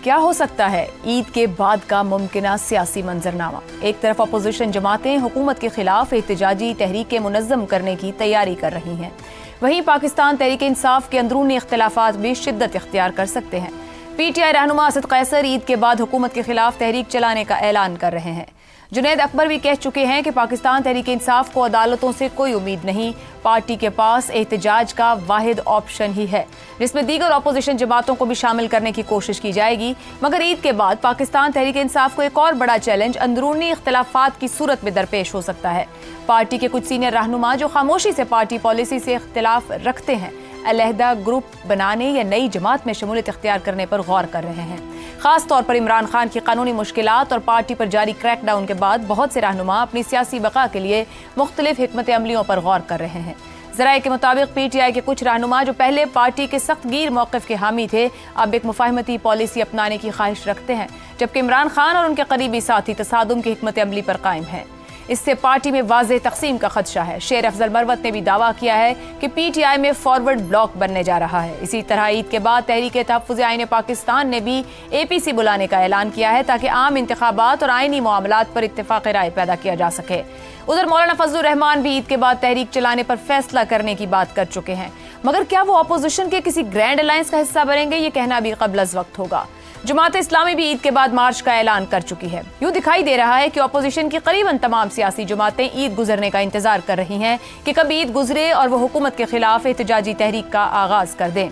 کیا ہو سکتا ہے عید کے بعد کا ممکنہ سیاسی منظرنامہ؟ ایک طرف اپوزیشن جماعتیں حکومت کے خلاف احتجاجی تحریکیں منظم کرنے کی تیاری کر رہی ہیں، وہیں پاکستان تحریک انصاف کے اندرونی اختلافات بھی شدت اختیار کر سکتے ہیں۔ پی ٹی آئی رہنما اسد قیصر عید کے بعد حکومت کے خلاف تحریک چلانے کا اعلان کر رہے ہیں۔ جنید اکبر بھی کہہ چکے ہیں کہ پاکستان تحریک انصاف کو عدالتوں سے کوئی امید نہیں، پارٹی کے پاس احتجاج کا واحد آپشن ہی ہے، جس میں دیگر اپوزیشن جماعتوں کو بھی شامل کرنے کی کوشش کی جائے گی۔ مگر عید کے بعد پاکستان تحریک انصاف کو ایک اور بڑا چیلنج اندرونی اختلافات کی صورت میں درپیش ہو سکتا ہے۔ پارٹی کے کچھ سینئر رہنما جو خاموشی سے پارٹی پالیسی سے اختلاف رکھتے ہیں، علیحدہ گروپ بنانے یا نئی جماعت میں شمولیت اختیار کرنے پر غور کر رہے ہیں۔ خاص طور پر عمران خان کی قانونی مشکلات اور پارٹی پر جاری کریک ڈاؤن کے بعد بہت سے رہنما اپنی سیاسی بقا کے لیے مختلف حکمت عملیوں پر غور کر رہے ہیں۔ ذرائع کے مطابق پی ٹی آئی کے کچھ رہنما جو پہلے پارٹی کے سخت گیر موقف کے حامی تھے، اب ایک مفاہمتی پالیسی اپنانے کی خواہش رکھتے ہیں، جبکہ عمران خان اور ان کے قریبی ساتھی تصادم کی حکمت عملی پر قائم ہیں۔ اس سے پارٹی میں واضح تقسیم کا خدشہ ہے۔ شیر افضل مروت نے بھی دعویٰ کیا ہے کہ پی ٹی آئی میں فارورڈ بلاک بننے جا رہا ہے۔ اسی طرح عید کے بعد تحریک تحفظ آئین پاکستان نے بھی اے پی سی بلانے کا اعلان کیا ہے تاکہ عام انتخابات اور آئینی معاملات پر اتفاق رائے پیدا کیا جا سکے۔ ادھر مولانا فضل الرحمان بھی عید کے بعد تحریک چلانے پر فیصلہ کرنے کی بات کر چکے ہیں، مگر کیا وہ اپوزیشن کے کسی گرینڈ الائنس کا حصہ بنیں گے، یہ کہنا بھی قبل از وقت ہوگا۔ جماعت اسلامی بھی عید کے بعد مارچ کا اعلان کر چکی ہے۔ یوں دکھائی دے رہا ہے کہ اپوزیشن کی قریباً تمام سیاسی جماعتیں عید گزرنے کا انتظار کر رہی ہیں کہ کب عید گزرے اور وہ حکومت کے خلاف احتجاجی تحریک کا آغاز کر دیں۔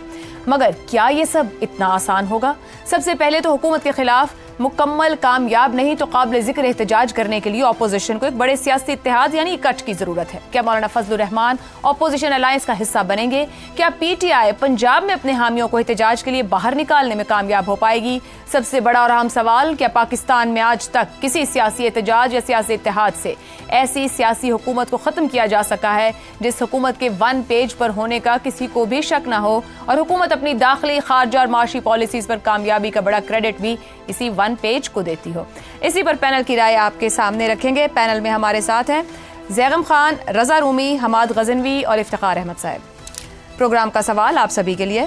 مگر کیا یہ سب اتنا آسان ہوگا؟ سب سے پہلے تو حکومت کے خلاف مکمل کامیاب نہیں تو قابل ذکر احتجاج کرنے کے لیے اپوزیشن کو ایک بڑے سیاسی اتحاد یعنی اکٹھ کی ضرورت ہے۔ کیا مولانا فضل الرحمان اپوزیشن الائنس کا حصہ بنیں گے؟ کیا پی ٹی آئی پنجاب میں اپنے حامیوں کو احتجاج کے لیے باہر نکالنے میں کامیاب ہو پائے گی؟ سب سے بڑا اور اہم سوال، کیا پاکستان میں آج تک کسی سیاسی احتجاج یا سیاسی اتحاد سے ایسی سیاسی حکومت کو ختم کیا جا سکا ہے جس حکومت کے ون پیج پر ہونے کا کسی کو بھی شک نہ ہو، اور حکومت اپنی داخلی، خارجہ اور معاشی پالیسیز پر کامیابی کا بڑا کریڈٹ بھی اسی ون پیج کو دیتی ہو؟ اسی پر پینل کی رائے آپ کے سامنے رکھیں گے۔ پینل میں ہمارے ساتھ ہیں زیغم خان، رضا رومی، حماد غزنوی اور افتخار احمد صاحب۔ پروگرام کا سوال آپ سبھی کے لیے،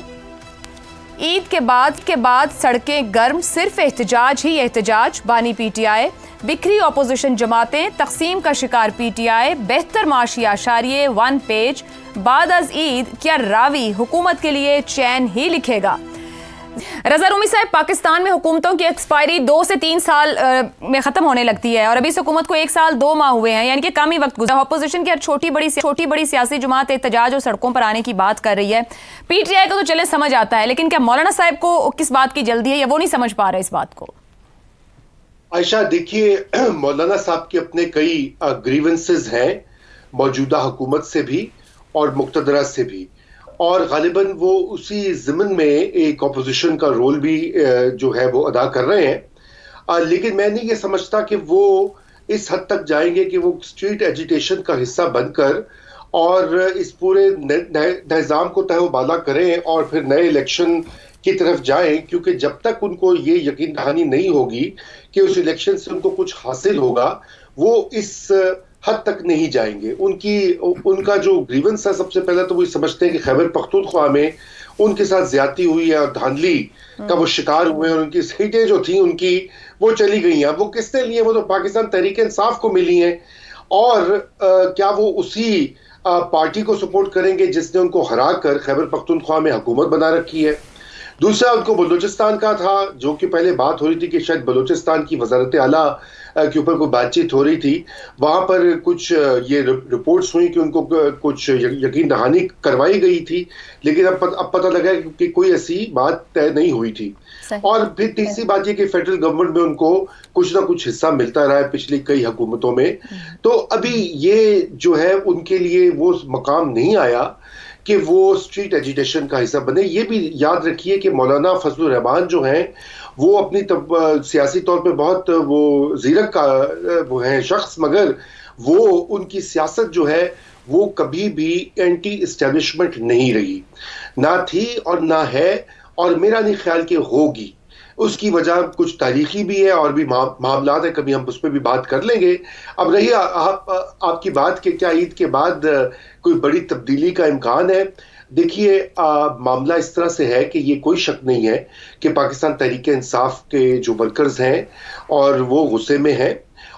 عید کے بعد سڑکیں گرم، صرف احتجاج ہی احتجاج، بانی پی ٹی آئی، بکھری اپوزیشن جماعتیں، تقسیم کا شکار پی ٹی آئی، بہتر معاشی اشاریے، ون پیج، بعد از عید کیا راوی حکومت کے لیے چین ہی لکھے گا؟ رضا رومی صاحب، پاکستان میں حکومتوں کی ایکسپائری 2 سے 3 سال میں ختم ہونے لگتی ہے اور ابھی اس حکومت کو 1 سال 2 ماہ ہوئے ہیں، یعنی کہ کم ہی وقت گزرا۔ اپوزیشن کی ہر چھوٹی بڑی سیاسی جماعت احتجاج اور سڑکوں پر آنے کی بات کر رہی ہے۔ پی ٹی آئی کو تو چلے سمجھ آتا ہے، لیکن کیا مولانا صاحب کو کس بات کی جلدی ہے یا وہ نہیں سمجھ پا رہے اس بات کو؟ عائشہ دیکھیے، مولانا صاحب کے اپنے کئی گریونسز ہیں موجودہ حکومت سے بھی اور مقتدرہ سے بھی، اور غالباً وہ اسی ضمن میں ایک اپوزیشن کا رول بھی جو ہے وہ ادا کر رہے ہیں، لیکن میں نہیں یہ سمجھتا کہ وہ اس حد تک جائیں گے کہ وہ اسٹریٹ ایجیٹیشن کا حصہ بن کر اور اس پورے نظام کو تہہ و بالا کریں اور پھر نئے الیکشن کی طرف جائیں، کیونکہ جب تک ان کو یہ یقین دہانی نہیں ہوگی کہ اس الیکشن سے ان کو کچھ حاصل ہوگا، وہ اس حد تک نہیں جائیں گے۔ ان کا جو گریونس ہے، سب سے پہلے تو وہ سمجھتے ہیں کہ خیبر پختونخوا میں ان کے ساتھ زیادتی ہوئی ہے اور دھاندلی کا وہ شکار ہوئے ہیں، اور ان کی سیٹیں جو تھیں ان کی وہ چلی گئی ہیں۔ وہ کس نے لی ہیں؟ وہ تو پاکستان تحریک انصاف کو ملی ہیں، اور کیا وہ اسی پارٹی کو سپورٹ کریں گے جس نے ان کو ہرا کر خیبر پختونخوا میں حکومت بنا رکھی ہے؟ دوسرا ان کو بلوچستان کا تھا، جو کہ پہلے بات ہو رہی تھی کہ شاید بلوچستان کی وزارت اعلیٰ کے اوپر کوئی بات چیت ہو رہی تھی، وہاں پر کچھ یہ رپورٹس ہوئی کہ ان کو کچھ یقین دہانی کروائی گئی تھی، لیکن اب پتہ لگا کہ کوئی ایسی بات طے نہیں ہوئی تھی۔ اور پھر تیسری بات یہ کہ فیڈرل گورنمنٹ میں ان کو کچھ نہ کچھ حصہ ملتا رہا ہے پچھلی کئی حکومتوں میں، تو ابھی یہ جو ہے ان کے لیے وہ مقام نہیں آیا کہ وہ اسٹریٹ ایجیٹیشن کا حصہ بنے۔ یہ بھی یاد رکھیے کہ مولانا فضل الرحمان جو ہیں وہ اپنی سیاسی طور پہ بہت وہ زیرک کا وہ ہیں شخص، مگر وہ ان کی سیاست جو ہے وہ کبھی بھی اینٹی اسٹیبلشمنٹ نہیں رہی، نہ تھی اور نہ ہے، اور میرا نہیں خیال کہ ہوگی۔ اس کی وجہ کچھ تاریخی بھی ہے اور بھی معاملات ہیں، کبھی ہم اس پہ بھی بات کر لیں گے۔ اب رہی آپ کی بات کہ کیا عید کے بعد کوئی بڑی تبدیلی کا امکان ہے؟ دیکھیے معاملہ اس طرح سے ہے کہ یہ کوئی شک نہیں ہے کہ پاکستان تحریک انصاف کے جو ورکرز ہیں اور وہ غصے میں ہیں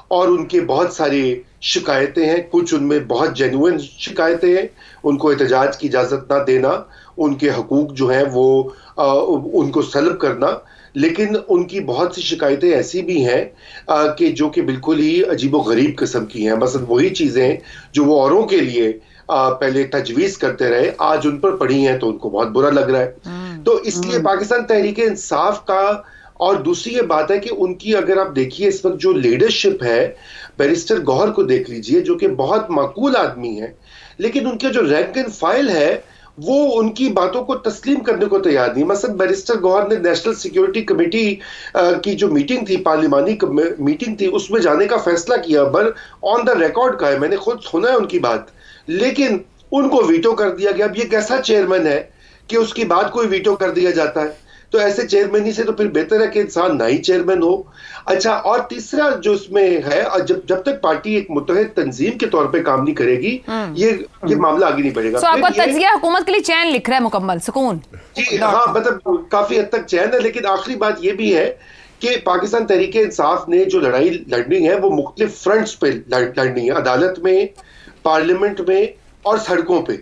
اور ان کے بہت ساری شکایتیں ہیں. کچھ ان میں بہت جینوئن شکایتیں ہیں. ان کو احتجاج کی اجازت نہ دینا, ان کے حقوق جو ہیں وہ ان کو سلب کرنا. لیکن ان کی بہت سی شکایتیں ایسی بھی ہیں کہ جو کہ بالکل ہی عجیب و غریب قسم کی ہیں. مثلا وہی چیزیں جو وہ اوروں کے لیے پہلے تجویز کرتے رہے, آج ان پر پڑی ہیں تو ان کو بہت برا لگ رہا ہے. تو اس لیے پاکستان تحریک انصاف کا, اور دوسری یہ بات ہے کہ ان کی اگر آپ دیکھیے اس وقت جو لیڈرشپ ہے, بیرسٹر گوہر کو دیکھ لیجئے جو کہ بہت معقول آدمی ہے, لیکن ان کا جو رینک اینڈ فائل ہے وہ ان کی باتوں کو تسلیم کرنے کو تیار نہیں. مثلا بیرسٹر گوہر نے نیشنل سیکیورٹی کمیٹی کی جو میٹنگ تھی, پارلیمانی میٹنگ تھی, اس میں جانے کا فیصلہ کیا, آن دا ریکارڈ کا ہے, میں نے خود سنا ہے ان کی بات, لیکن ان کو ویٹو کر دیا گیا. اب یہ کیسا چیئرمین ہے کہ اس کی بات کوئی ویٹو کر دیا جاتا ہے؟ تو ایسے چیئرمینی سے تو پھر بہتر ہے کہ انسان نہ ہی چیئرمین ہو. اچھا, اور تیسرا جو اس میں ہے, جب تک پارٹی ایک متحد تنظیم کے طور پہ کام نہیں کرے گی یہ معاملہ آگے نہیں بڑھے گا. آپ کا تجزیہ حکومت کے لیے چین لکھ رہا ہے مکمل سکون؟ جی ہاں, مطلب کافی حد تک چین ہے. لیکن آخری بات یہ بھی ہے کہ پاکستان تحریک انصاف نے جو لڑائی لڑنی ہے وہ مختلف فرنٹس پہ لڑنی ہے, عدالت میں, پارلیمنٹ میں اور سڑکوں پہ.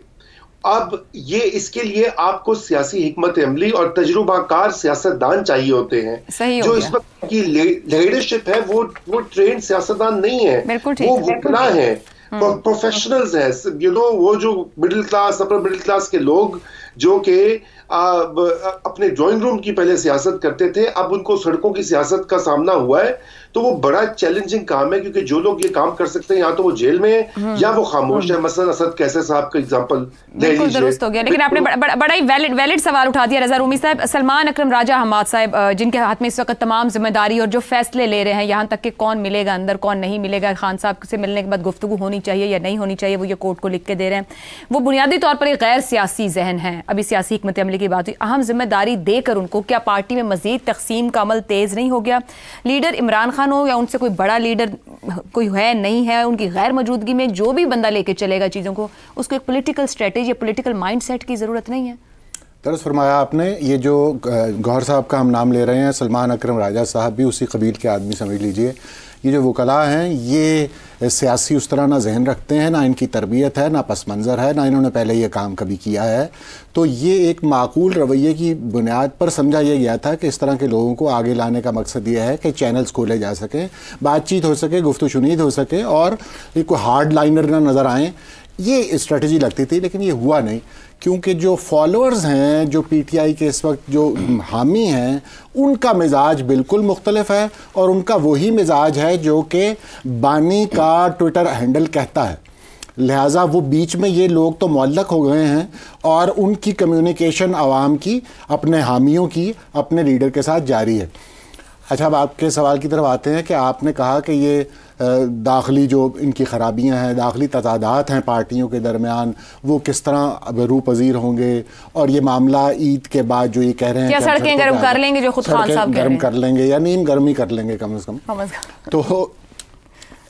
اب یہ اس کے لیے آپ کو سیاسی حکمت عملی اور تجربہ کار سیاستدان چاہیے ہوتے ہیں. جو اس وقت کی لیڈرشپ ہے وہ ٹرینڈ سیاستدان نہیں ہے, وہ وکلا ہیں, پروفیشنلز ہیں. وہ جو middle class, upper middle class کے لوگ جو کہ اپنے ڈرائنگ روم کی پہلے سیاست کرتے تھے, اب ان کو سڑکوں کی سیاست کا سامنا ہوا ہے. تو وہ بڑا چیلنجنگ کام ہے, کیونکہ جو لوگ یہ کام کر سکتے ہیں یا تو وہ جیل میں ہیں یا وہ خاموش ہیں. مثلا اسد کیسر صاحب کا ایگزامپل لے لیجیے. درست ہو گیا, لیکن آپ نے بڑا ہی ویلڈ سوال اٹھا دیا رضا رومی صاحب. سلمان اکرم راجہ حماد صاحب جن کے ہاتھ میں اس وقت تمام ذمہ داری اور جو فیصلے لے رہے ہیں, یہاں تک کہ کون ملے گا اندر کون نہیں ملے گا, خان صاحب سے ملنے کے بعد گفتگو ہونی چاہیے یا نہیں ہونی چاہیے, وہ یہ کورٹ کو لکھ کے دے رہے ہیں. وہ بنیادی طور پر ایک غیر سیاسی ذہن ہے. ابھی سیاسی حکمت عملی کی بات ہوئی, اہم ذمہ داری دے کر ان کو کیا پارٹی میں مزید تقسیم کا عمل تیز نہیں ہو گیا؟ لیڈر عمران خان ہو یا ان سے کوئی بڑا لیڈر کوئی ہے نہیں ہے, ان کی غیر موجودگی میں جو بھی بندہ لے کے چلے گا چیزوں کو, اس کو ایک پولیٹیکل اسٹریٹجی یا پولیٹیکل مائنڈ سیٹ کی ضرورت نہیں ہے؟ درست فرمایا آپ نے. یہ جو گوہر صاحب کا ہم نام لے رہے ہیں, سلمان اکرم راجہ صاحب بھی اسی قبیل کے آدمی سمجھ لیجئے. یہ جو وکلاء ہیں یہ سیاسی اس طرح نہ ذہن رکھتے ہیں, نہ ان کی تربیت ہے, نہ پس منظر ہے, نہ انہوں نے پہلے یہ کام کبھی کیا ہے. تو یہ ایک معقول رویے کی بنیاد پر سمجھا یہ گیا تھا کہ اس طرح کے لوگوں کو آگے لانے کا مقصد یہ ہے کہ چینلز کھولے جا سکیں, بات چیت ہو سکے, گفت و شنید ہو سکے, اور کوئی ہارڈ لائنر نہ نظر آئیں. یہ اسٹریٹجی لگتی تھی, لیکن یہ ہوا نہیں, کیونکہ جو فالوورز ہیں, جو پی ٹی آئی کے اس وقت جو حامی ہیں, ان کا مزاج بالکل مختلف ہے, اور ان کا وہی مزاج ہے جو کہ بانی کا ٹویٹر ہینڈل کہتا ہے. لہٰذا وہ بیچ میں یہ لوگ تو معلق ہو گئے ہیں, اور ان کی کمیونیکیشن عوام کی, اپنے حامیوں کی, اپنے لیڈر کے ساتھ جاری ہے. اچھا, اب آپ کے سوال کی طرف آتے ہیں کہ آپ نے کہا کہ یہ داخلی جو ان کی خرابیاں ہیں, داخلی تضادات ہیں پارٹیوں کے درمیان, وہ کس طرح روح پذیر ہوں گے, اور یہ معاملہ عید کے بعد جو یہ کہہ رہے ہیں کیا سڑکیں گرم کر لیں گے, جو خود خان صاحب گرم کر لیں گے یا نیم گرمی کر لیں گے کم از کم. تو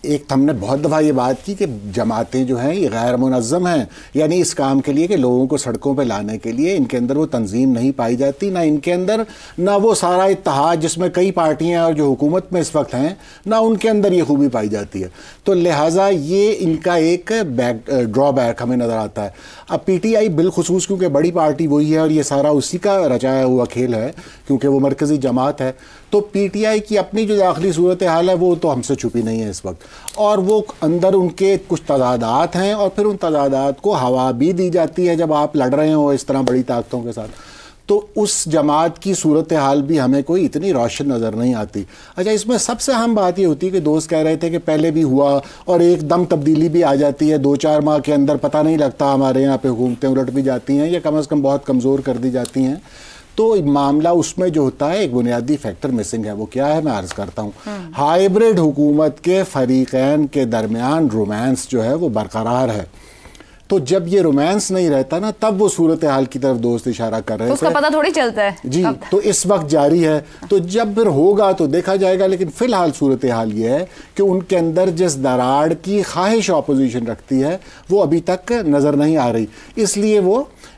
ایک ہم نے بہت دفعہ یہ بات کی کہ جماعتیں جو ہیں یہ غیر منظم ہیں, یعنی اس کام کے لیے کہ لوگوں کو سڑکوں پہ لانے کے لیے ان کے اندر وہ تنظیم نہیں پائی جاتی, نہ ان کے اندر نہ وہ سارا اتحاد جس میں کئی پارٹیاں اور جو حکومت میں اس وقت ہیں, نہ ان کے اندر یہ خوبی پائی جاتی ہے. تو لہٰذا یہ ان کا ایک ڈرا بیک ہمیں نظر آتا ہے. اب پی ٹی آئی بالخصوص کیونکہ بڑی پارٹی وہی ہے اور یہ سارا اسی کا رچایا ہوا کھیل ہے, کیونکہ وہ مرکزی جماعت ہے, تو پی ٹی آئی کی اپنی جو داخلی صورتحال ہے وہ تو ہم سے چھپی نہیں ہے اس وقت, اور وہ اندر ان کے کچھ تضادات ہیں, اور پھر ان تضادات کو ہوا بھی دی جاتی ہے جب آپ لڑ رہے ہو اس طرح بڑی طاقتوں کے ساتھ. تو اس جماعت کی صورتحال بھی ہمیں کوئی اتنی روشن نظر نہیں آتی. اچھا, اس میں سب سے اہم بات یہ ہوتی ہے کہ دوست کہہ رہے تھے کہ پہلے بھی ہوا اور ایک دم تبدیلی بھی آ جاتی ہے, 2-4 ماہ کے اندر پتہ نہیں لگتا, ہمارے یہاں پہ حکومتیں الٹ بھی جاتی ہیں یا کم از کم بہت کمزور کر دی جاتی ہیں. تو معاملہ اس میں جو ہوتا ہے ایک بنیادی فیکٹر مسنگ ہے. وہ کیا ہے, میں عرض کرتا ہوں. ہائیبرڈ حکومت کے فریقین کے درمیان رومانس جو ہے وہ برقرار ہے. تو جب یہ رومانس نہیں رہتا نا, تب وہ صورتحال کی طرف دوست اشارہ کر رہے تھے, اس کا پتہ تھوڑی چلتا ہے جی. تو اس وقت جاری ہے, تو جب پھر ہوگا تو دیکھا جائے گا. لیکن فی الحال صورتحال یہ ہے کہ ان کے اندر جس دراڑ کی خواہش اپوزیشن رکھتی ہے وہ ابھی تک نظر نہیں آ رہی. اس لیے وہ